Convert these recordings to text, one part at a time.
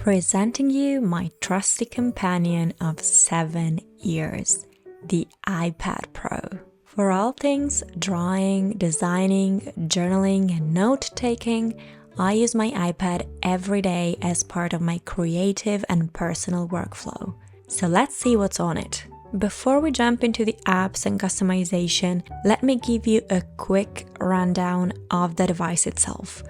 Presenting you my trusty companion of 7 years, the iPad Pro. For all things drawing, designing, journaling, and note-taking, I use my iPad every day as part of my creative and personal workflow. So let's see what's on it. Before we jump into the apps and customization, let me give you a quick rundown of the device itself.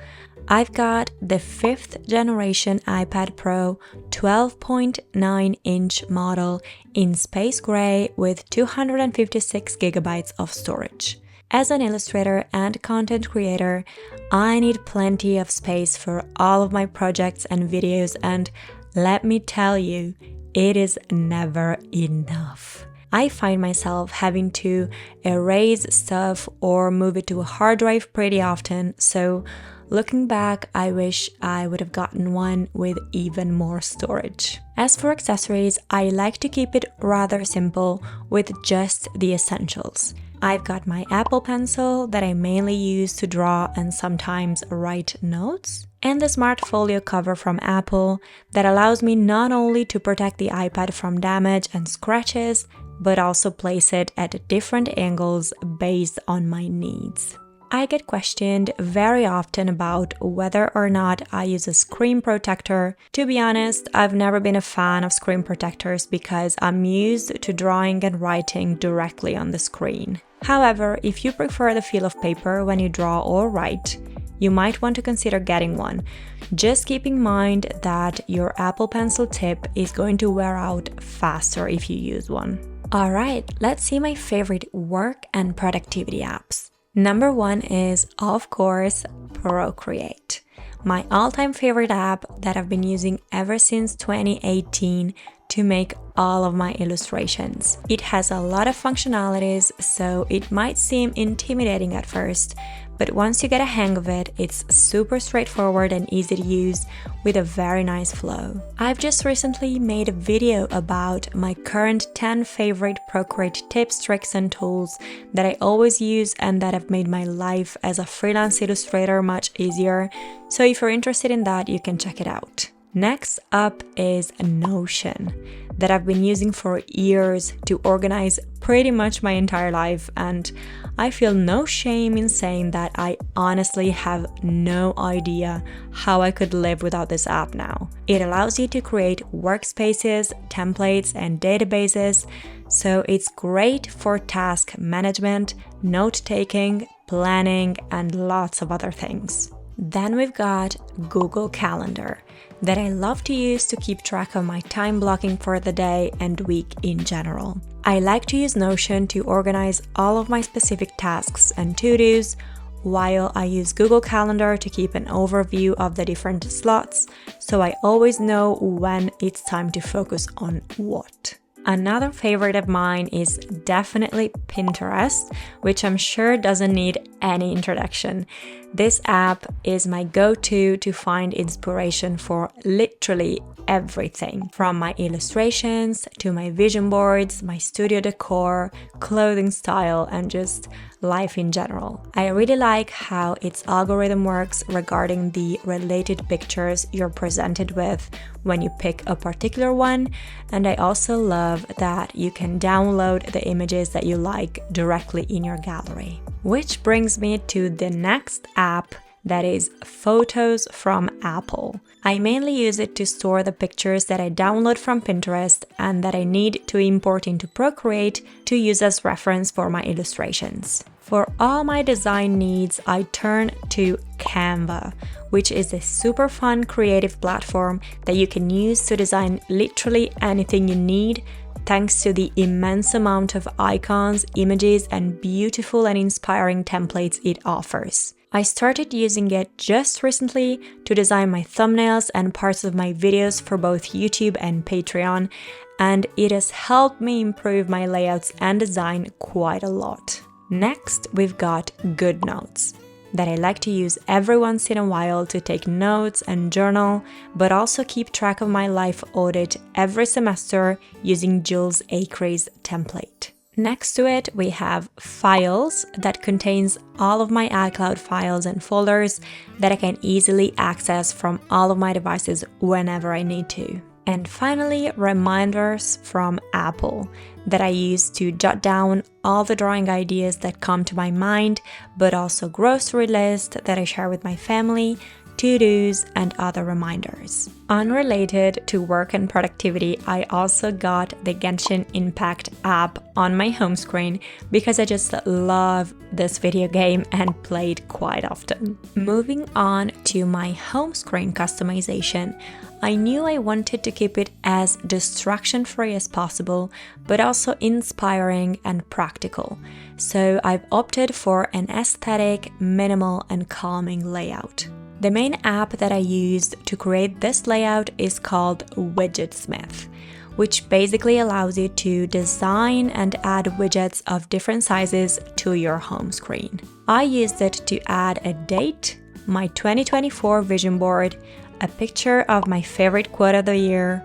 I've got the 5th generation iPad Pro 12.9-inch model in space gray with 256 gigabytes of storage. As an illustrator and content creator, I need plenty of space for all of my projects and videos, and let me tell you, it is never enough. I find myself having to erase stuff or move it to a hard drive pretty often, so looking back, I wish I would have gotten one with even more storage. As for accessories, I like to keep it rather simple with just the essentials. I've got my Apple Pencil that I mainly use to draw and sometimes write notes, and the Smart Folio cover from Apple that allows me not only to protect the iPad from damage and scratches, but also place it at different angles based on my needs. I get questioned very often about whether or not I use a screen protector. To be honest, I've never been a fan of screen protectors because I'm used to drawing and writing directly on the screen. However, if you prefer the feel of paper when you draw or write, you might want to consider getting one. Just keep in mind that your Apple Pencil tip is going to wear out faster if you use one. Alright, let's see my favorite work and productivity apps. Number 1 is, of course, Procreate, my all-time favorite app that I've been using ever since 2018 to make all of my illustrations. It has a lot of functionalities, so it might seem intimidating at first, but once you get a hang of it, it's super straightforward and easy to use with a very nice flow. I've just recently made a video about my current 10 favorite Procreate tips, tricks, and tools that I always use and that have made my life as a freelance illustrator much easier, so if you're interested in that, you can check it out. Next up is Notion, that I've been using for years to organize pretty much my entire life, and I feel no shame in saying that I honestly have no idea how I could live without this app now. It allows you to create workspaces, templates, and databases, so it's great for task management, note-taking, planning, and lots of other things. Then we've got Google Calendar, that I love to use to keep track of my time blocking for the day and week in general. I like to use Notion to organize all of my specific tasks and to-dos, while I use Google Calendar to keep an overview of the different slots, so I always know when it's time to focus on what. Another favorite of mine is definitely Pinterest, which I'm sure doesn't need any introduction. This app is my go-to to find inspiration for literally everything, from my illustrations to my vision boards, my studio decor, clothing style, and just life in general. I really like how its algorithm works regarding the related pictures you're presented with when you pick a particular one, and I also love that you can download the images that you like directly in your gallery. Which brings me to the next app, that is Photos from Apple. I mainly use it to store the pictures that I download from Pinterest and that I need to import into Procreate to use as reference for my illustrations. For all my design needs, I turn to Canva, which is a super fun creative platform that you can use to design literally anything you need, thanks to the immense amount of icons, images, and beautiful and inspiring templates it offers. I started using it just recently to design my thumbnails and parts of my videos for both YouTube and Patreon, and it has helped me improve my layouts and design quite a lot. Next, we've got GoodNotes, that I like to use every once in a while to take notes and journal, but also keep track of my life audit every semester using Jules Acre's template. Next to it, we have Files that contains all of my iCloud files and folders that I can easily access from all of my devices whenever I need to. And finally, Reminders from Apple that I use to jot down all the drawing ideas that come to my mind, but also grocery list that I share with my family, to-dos, and other reminders. Unrelated to work and productivity, I also got the Genshin Impact app on my home screen because I just love this video game and play it quite often. Moving on to my home screen customization, I knew I wanted to keep it as distraction-free as possible, but also inspiring and practical. So I've opted for an aesthetic, minimal, and calming layout. The main app that I used to create this layout is called Widgetsmith, which basically allows you to design and add widgets of different sizes to your home screen. I used it to add a date, my 2024 vision board, a picture of my favorite quote of the year,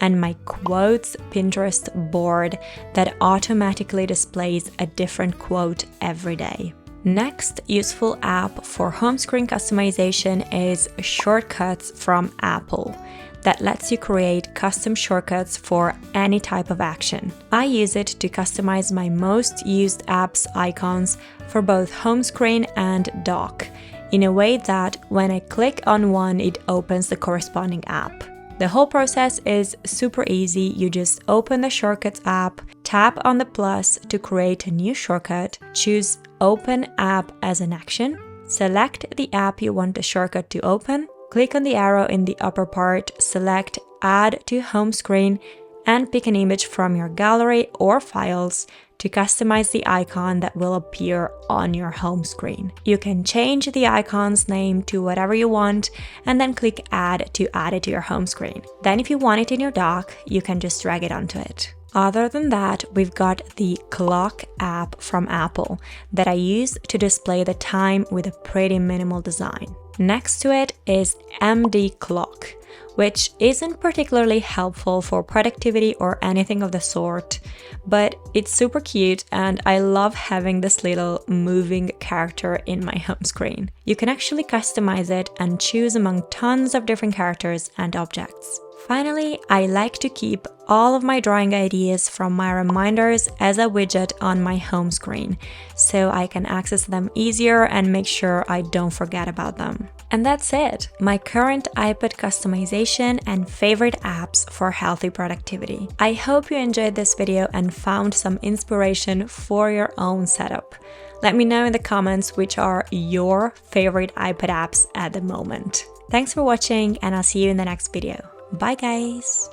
and my quotes Pinterest board that automatically displays a different quote every day. Next useful app for home screen customization is Shortcuts from Apple that lets you create custom shortcuts for any type of action. I use it to customize my most used apps icons for both home screen and dock in a way that when I click on one, it opens the corresponding app. The whole process is super easy. You just open the Shortcuts app, tap on the plus to create a new shortcut, choose Open App as an action, select the app you want the shortcut to open, click on the arrow in the upper part, select Add to Home Screen, and pick an image from your gallery or files to customize the icon that will appear on your home screen. You can change the icon's name to whatever you want and then click Add to add it to your home screen. Then if you want it in your dock, you can just drag it onto it. Other than that, we've got the Clock app from Apple that I use to display the time with a pretty minimal design. Next to it is MD Clock, which isn't particularly helpful for productivity or anything of the sort, but it's super cute and I love having this little moving character in my home screen. You can actually customize it and choose among tons of different characters and objects. Finally, I like to keep all of my drawing ideas from my reminders as a widget on my home screen, so I can access them easier and make sure I don't forget about them. And that's it, my current iPad customization and favorite apps for healthy productivity. I hope you enjoyed this video and found some inspiration for your own setup. Let me know in the comments which are your favorite iPad apps at the moment. Thanks for watching and I'll see you in the next video. Bye guys!